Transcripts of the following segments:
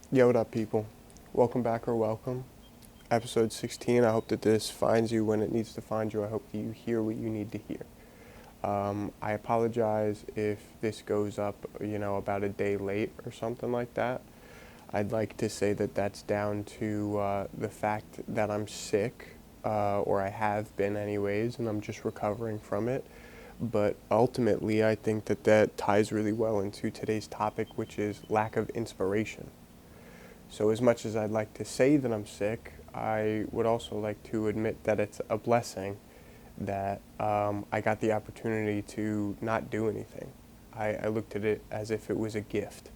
Yo, what up, people? Welcome back or welcome. Episode 16. I hope that this finds you when it needs to find you. I hope that you hear what you need to hear. I apologize if this goes up, about a day late or something like that. I'd like to say that that's down to the fact that I'm sick, or I have been anyways, and I'm just recovering from it. But ultimately, I think that that ties really well into today's topic, which is lack of inspiration. So, as much as I'd like to say that I'm sick, I would also like to admit that it's a blessing that I got the opportunity to not do anything. I looked at it as if it was a gift.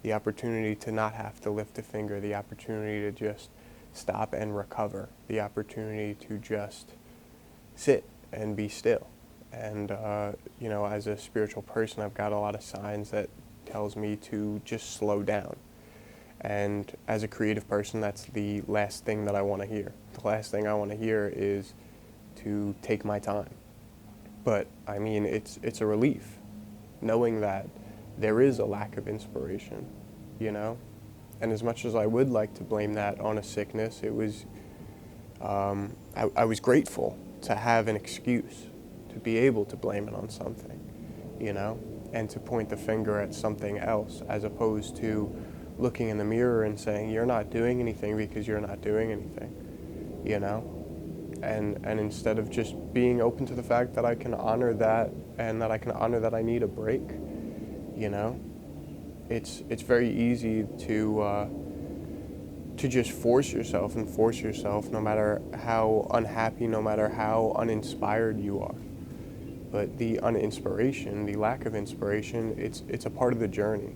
The opportunity to not have to lift a finger, the opportunity to just stop and recover, the opportunity to just sit and be still. And, as a spiritual person, I've got a lot of signs that tells me to just slow down. And as a creative person, that's the last thing that I want to hear. The last thing I want to hear is to take my time. But I mean, it's a relief knowing that there is a lack of inspiration, you know? And as much as I would like to blame that on a sickness, it was, I was grateful to have an excuse, to be able to blame it on something, you know? And to point the finger at something else as opposed to looking in the mirror and saying, you're not doing anything because you're not doing anything, you know? And instead of just being open to the fact that I can honor that and that I can honor that I need a break, you know? It's very easy to just force yourself and force yourself no matter how unhappy, no matter how uninspired you are. But the uninspiration, the lack of inspiration, it's a part of the journey.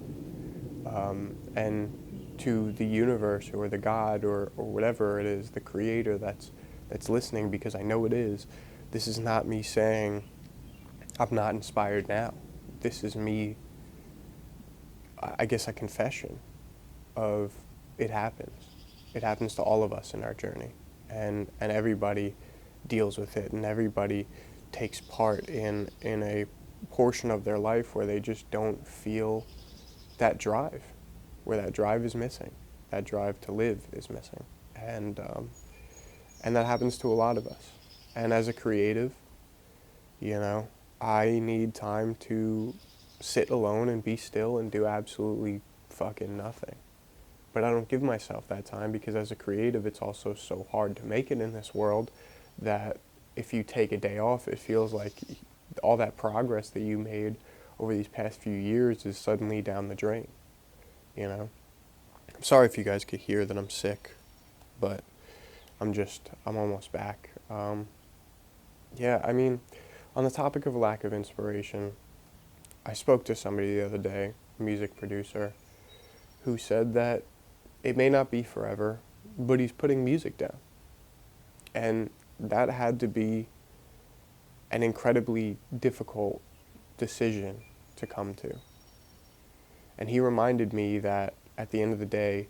And to the universe or the God or whatever it is, the creator that's listening, because I know it is, this is not me saying I'm not inspired now. This is me, I guess, a confession of it happens. It happens to all of us in our journey. And everybody deals with it, and everybody takes part in a portion of their life where they just don't feel that drive, where that drive is missing, that drive to live is missing, and that happens to a lot of us. And as a creative, you know, I need time to sit alone and be still and do absolutely fucking nothing. But I don't give myself that time because as a creative, it's also so hard to make it in this world that if you take a day off, it feels like all that progress that you made over these past few years is suddenly down the drain, you know? I'm sorry if you guys could hear that I'm sick, but I'm almost back. Yeah, I mean, on the topic of lack of inspiration, I spoke to somebody the other day, a music producer, who said that it may not be forever, but he's putting music down. And that had to be an incredibly difficult decision to come to. And he reminded me that at the end of the day,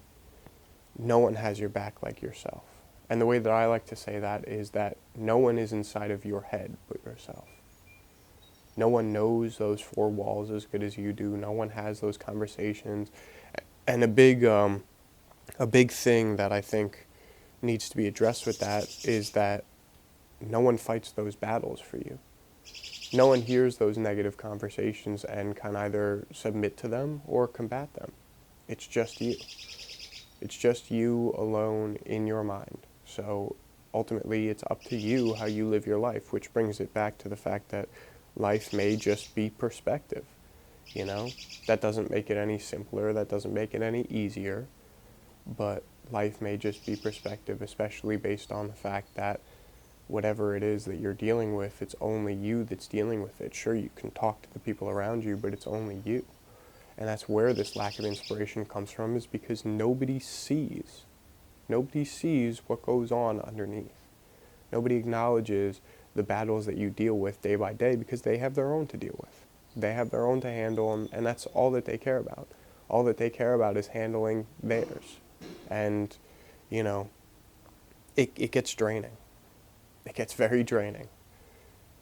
no one has your back like yourself. And the way that I like to say that is that no one is inside of your head but yourself. No one knows those four walls as good as you do. No one has those conversations. And a big thing that I think needs to be addressed with that is that no one fights those battles for you. No one hears those negative conversations and can either submit to them or combat them. It's just you. It's just you alone in your mind. So ultimately, it's up to you how you live your life, which brings it back to the fact that life may just be perspective. You know, that doesn't make it any simpler, that doesn't make it any easier, but life may just be perspective, especially based on the fact that whatever it is that you're dealing with, it's only you that's dealing with it. Sure, you can talk to the people around you, but it's only you. And that's where this lack of inspiration comes from, is because nobody sees. Nobody sees what goes on underneath. Nobody acknowledges the battles that you deal with day by day because they have their own to deal with. They have their own to handle, and that's all that they care about. All that they care about is handling theirs. And, you know, it gets draining. It gets very draining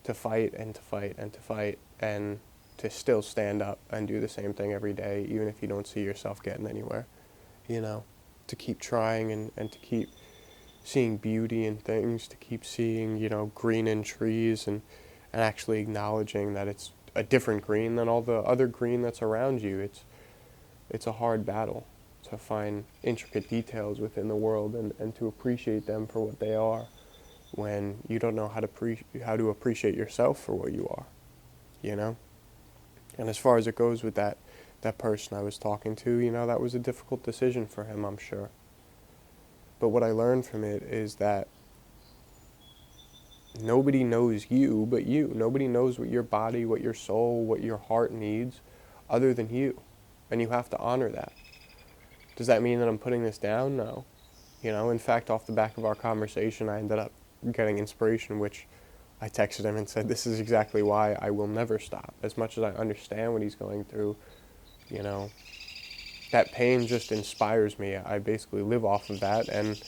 to fight and to fight and to fight and to still stand up and do the same thing every day, even if you don't see yourself getting anywhere. you know, to keep trying and to keep seeing beauty in things, to keep seeing, you know, green in trees and actually acknowledging that it's a different green than all the other green that's around you. It's a hard battle to find intricate details within the world and to appreciate them for what they are when you don't know how to appreciate yourself for what you are, you know? And as far as it goes with that person I was talking to, you know, that was a difficult decision for him, I'm sure. But what I learned from it is that nobody knows you but you. Nobody knows what your body, what your soul, what your heart needs other than you. And you have to honor that. Does that mean that I'm putting this down? No. You know, in fact, off the back of our conversation, I ended up getting inspiration, which I texted him and said, this is exactly why I will never stop. As much as I understand what he's going through, you know, that pain just inspires me. I basically live off of that, and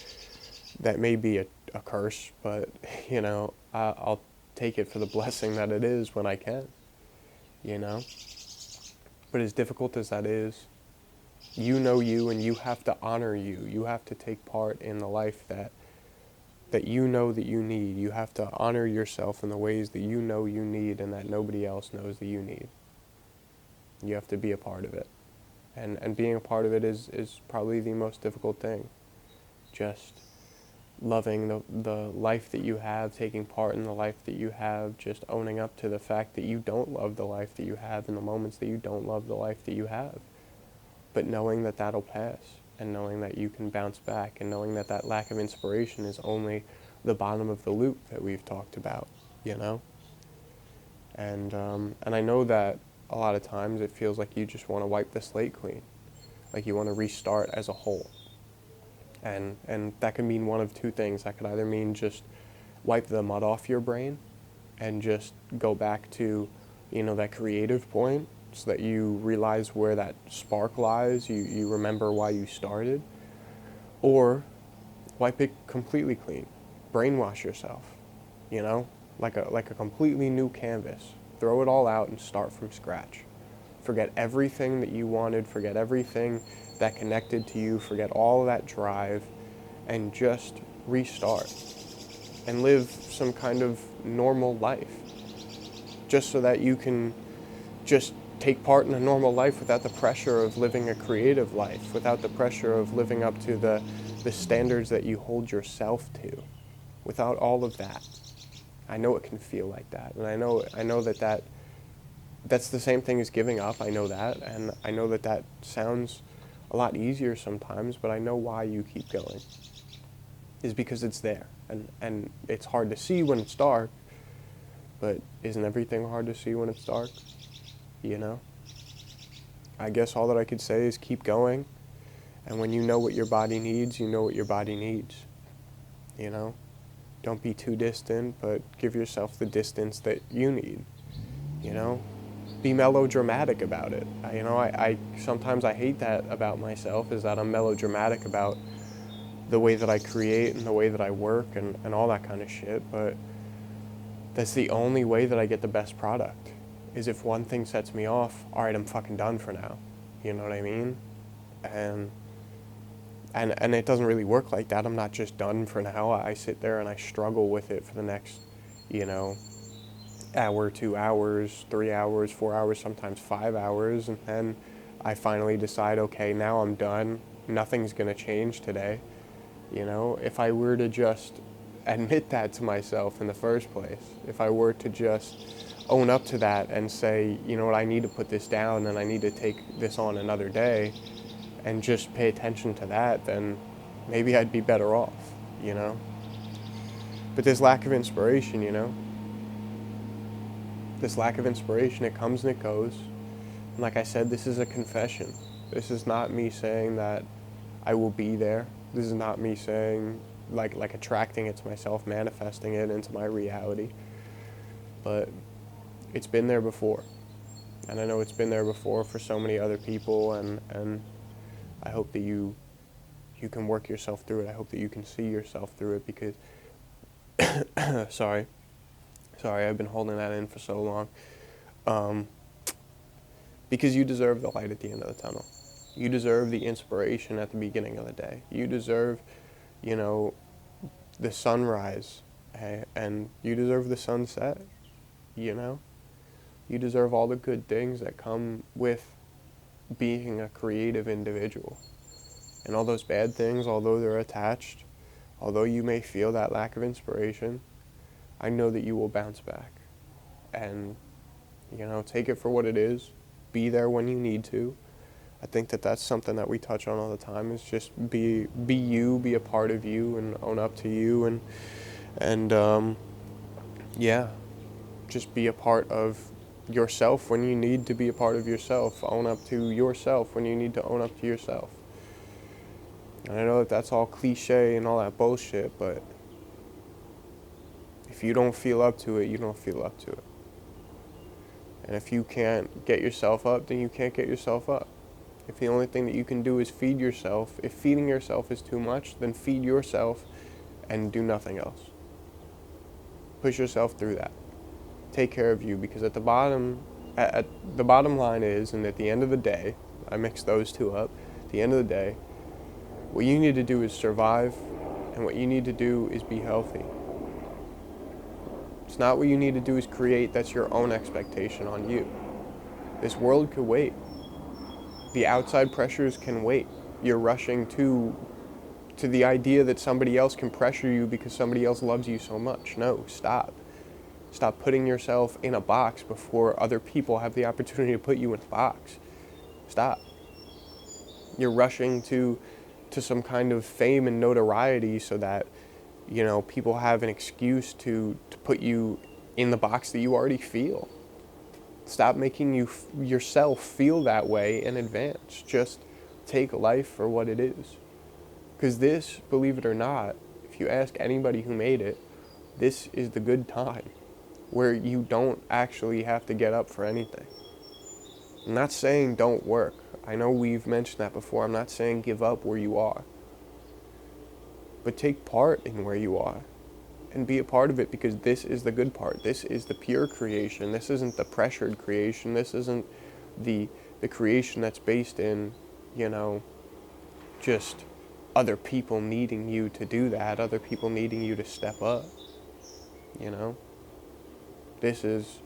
that may be a curse, but, you know, I'll take it for the blessing that it is when I can, you know. But as difficult as that is, you know you, and you have to honor you. You have to take part in the life that you know that you need. You have to honor yourself in the ways that you know you need and that nobody else knows that you need. You have to be a part of it. And being a part of it is probably the most difficult thing. Just loving the life that you have, taking part in the life that you have, just owning up to the fact that you don't love the life that you have in the moments that you don't love the life that you have. But knowing that that'll pass, and knowing that you can bounce back, and knowing that that lack of inspiration is only the bottom of the loop that we've talked about, you know? And I know that a lot of times it feels like you just want to wipe the slate clean, like you want to restart as a whole. And that can mean one of two things. That could either mean just wipe the mud off your brain and just go back to, you know, that creative point so that you realize where that spark lies, you remember why you started, or wipe it completely clean, brainwash yourself, you know, like a completely new canvas. Throw it all out and start from scratch. Forget everything that you wanted, forget everything that connected to you, forget all that drive, and just restart and live some kind of normal life, just so that you can just take part in a normal life without the pressure of living a creative life, without the pressure of living up to the standards that you hold yourself to, without all of that. I know it can feel like that, and I know that that's the same thing as giving up. I know that, and I know that that sounds a lot easier sometimes, but I know why you keep going. Is because it's there, and it's hard to see when it's dark, but isn't everything hard to see when it's dark? You know? I guess all that I could say is keep going, and when you know what your body needs, you know what your body needs. You know? Don't be too distant, but give yourself the distance that you need. You know? Be melodramatic about it. I sometimes I hate that about myself, is that I'm melodramatic about the way that I create and the way that I work and all that kind of shit, but that's the only way that I get the best product, is if one thing sets me off, all right, I'm fucking done for now. You know what I mean? And it doesn't really work like that. I'm not just done for now. I sit there and I struggle with it for the next, you know, hour, 2 hours, 3 hours, 4 hours, sometimes 5 hours, and then I finally decide, okay, now I'm done. Nothing's gonna change today. You know, if I were to just admit that to myself in the first place, if I were to just own up to that and say, you know what, I need to put this down and I need to take this on another day and just pay attention to that, then maybe I'd be better off, you know? But this lack of inspiration, you know? This lack of inspiration, it comes and it goes. And like I said, this is a confession. This is not me saying that I will be there. This is not me saying, like attracting it to myself, manifesting it into my reality. But it's been there before. And I know it's been there before for so many other people, and I hope that you can work yourself through it. I hope that you can see yourself through it, because sorry, I've been holding that in for so long. Because you deserve the light at the end of the tunnel. You deserve the inspiration at the beginning of the day. You deserve, you know, the sunrise, and you deserve the sunset, you know? You deserve all the good things that come with being a creative individual. And all those bad things, although they're attached, although you may feel that lack of inspiration, I know that you will bounce back. And, you know, take it for what it is. Be there when you need to. I think that that's something that we touch on all the time, is just be you, be a part of you, and own up to you, and yeah, just be a part of yourself when you need to be a part of yourself. Own up to yourself when you need to own up to yourself. And I know that that's all cliche and all that bullshit, but if you don't feel up to it, you don't feel up to it. And if you can't get yourself up, then you can't get yourself up. If the only thing that you can do is feed yourself, if feeding yourself is too much, then feed yourself and do nothing else. Push yourself through that. Take care of you, because at the bottom line is, and at the end of the day, I mix those two up, at the end of the day, what you need to do is survive, and what you need to do is be healthy. It's not what you need to do is create. That's your own expectation on you. This world could wait. The outside pressures can wait. You're rushing to the idea that somebody else can pressure you because somebody else loves you so much. No, stop. Stop putting yourself in a box before other people have the opportunity to put you in a box. Stop. You're rushing to some kind of fame and notoriety so that, you know, people have an excuse to put you in the box that you already feel. Stop making yourself feel that way in advance. Just take life for what it is. Because this, believe it or not, if you ask anybody who made it, this is the good time where you don't actually have to get up for anything. I'm not saying don't work. I know we've mentioned that before. I'm not saying give up where you are. But take part in where you are and be a part of it, because this is the good part. This is the pure creation. This isn't the pressured creation. This isn't the creation that's based in, you know, just other people needing you to do that, other people needing you to step up, you know? This is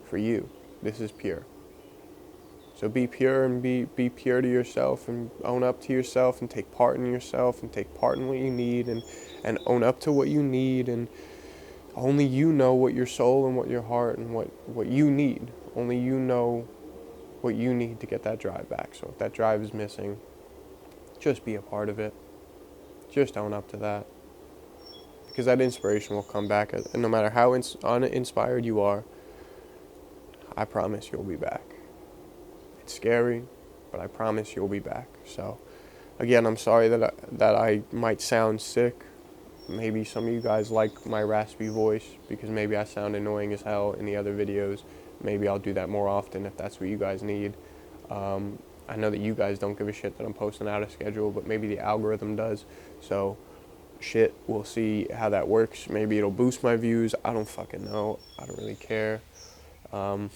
for you. This is pure. So be pure and be pure to yourself, and own up to yourself, and take part in yourself, and take part in what you need, and own up to what you need, and only you know what your soul and what your heart and what you need. Only you know what you need to get that drive back. So if that drive is missing, just be a part of it. Just own up to that. Because that inspiration will come back. And no matter how uninspired you are, I promise you'll be back. It's scary, but I promise you'll be back. So, again, I'm sorry that I might sound sick. Maybe some of you guys like my raspy voice because maybe I sound annoying as hell in the other videos. Maybe I'll do that more often if that's what you guys need. I know that you guys don't give a shit that I'm posting out of schedule, but maybe the algorithm does. So, shit, we'll see how that works. Maybe it'll boost my views. I don't fucking know. I don't really care. And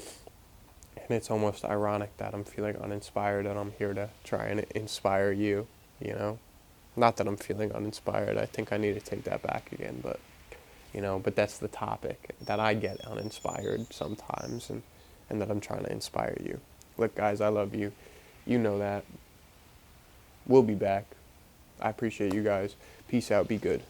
it's almost ironic that I'm feeling uninspired and I'm here to try and inspire you, you know? Not that I'm feeling uninspired. I think I need to take that back again, but, you know, but that's the topic, that I get uninspired sometimes, and that I'm trying to inspire you. Look, guys, I love you. You know that. We'll be back. I appreciate you guys. Peace out. Be good.